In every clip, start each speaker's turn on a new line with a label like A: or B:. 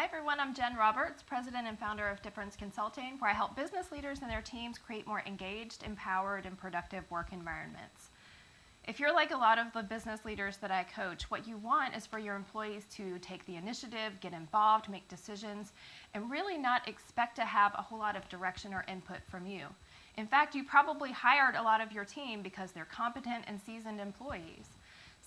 A: Hi everyone, I'm Jen Roberts, President and Founder of Difference Consulting, where I help business leaders and their teams create more engaged, empowered, and productive work environments. If you're like a lot of the business leaders that I coach, what you want is for your employees to take the initiative, get involved, make decisions, and really not expect to have a whole lot of direction or input from you. In fact, you probably hired a lot of your team because they're competent and seasoned employees.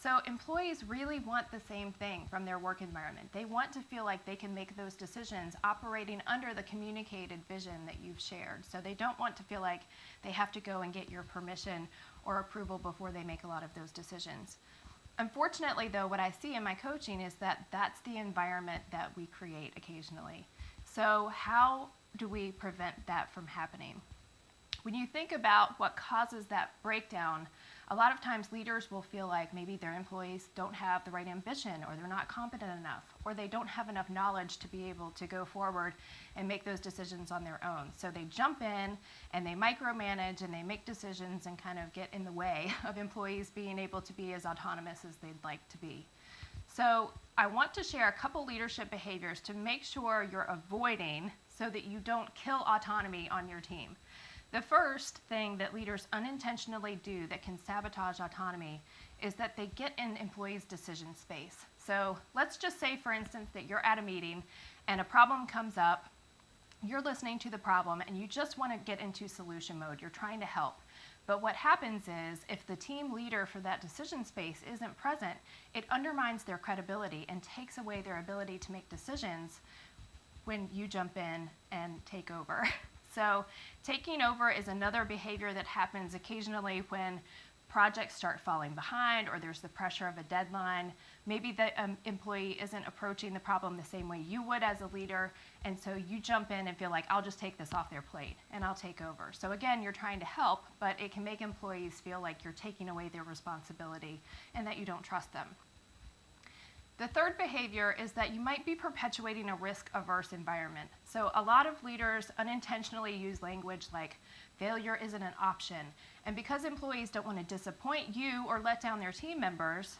A: So employees really want the same thing from their work environment. They want to feel like they can make those decisions operating under the communicated vision that you've shared. So they don't want to feel like they have to go and get your permission or approval before they make a lot of those decisions. Unfortunately, though, what I see in my coaching is that that's the environment that we create occasionally. So how do we prevent that from happening? When you think about what causes that breakdown, a lot of times leaders will feel like maybe their employees don't have the right ambition, or they're not competent enough, or they don't have enough knowledge to be able to go forward and make those decisions on their own. So they jump in and they micromanage and they make decisions and kind of get in the way of employees being able to be as autonomous as they'd like to be. So I want to share a couple leadership behaviors to make sure you're avoiding so that you don't kill autonomy on your team. The first thing that leaders unintentionally do that can sabotage autonomy is that they get in employees' decision space. So let's just say, for instance, that you're at a meeting and a problem comes up, you're listening to the problem, and you just want to get into solution mode. You're trying to help. But what happens is, if the team leader for that decision space isn't present, it undermines their credibility and takes away their ability to make decisions when you jump in and take over. So taking over is another behavior that happens occasionally when projects start falling behind or there's the pressure of a deadline. Maybe the employee isn't approaching the problem the same way you would as a leader, and so you jump in and feel like, I'll just take this off their plate and I'll take over. So again, you're trying to help, but it can make employees feel like you're taking away their responsibility and that you don't trust them. The third behavior is that you might be perpetuating a risk-averse environment. So a lot of leaders unintentionally use language like failure isn't an option. And because employees don't want to disappoint you or let down their team members,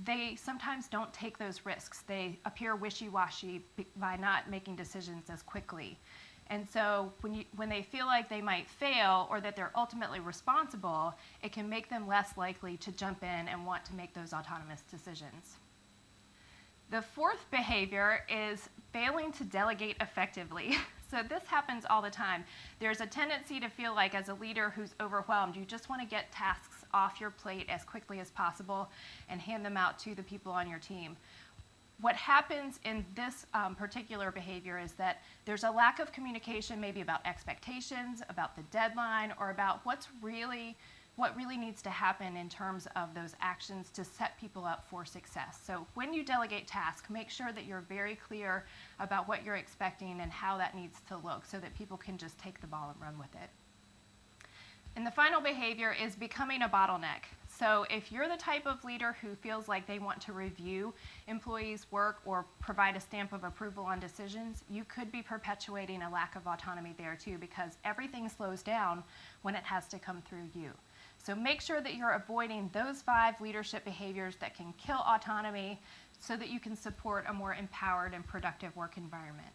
A: they sometimes don't take those risks. They appear wishy-washy by not making decisions as quickly. And so when they feel like they might fail or that they're ultimately responsible, it can make them less likely to jump in and want to make those autonomous decisions. The fourth behavior is failing to delegate effectively. So this happens all the time. There's a tendency to feel like, as a leader who's overwhelmed, you just want to get tasks off your plate as quickly as possible and hand them out to the people on your team. What happens in this particular behavior is that there's a lack of communication, maybe about expectations, about the deadline, or about what really needs to happen in terms of those actions to set people up for success. So when you delegate tasks, make sure that you're very clear about what you're expecting and how that needs to look so that people can just take the ball and run with it. And the final behavior is becoming a bottleneck. So if you're the type of leader who feels like they want to review employees' work or provide a stamp of approval on decisions, you could be perpetuating a lack of autonomy there too, because everything slows down when it has to come through you. So make sure that you're avoiding those 5 leadership behaviors that can kill autonomy so that you can support a more empowered and productive work environment.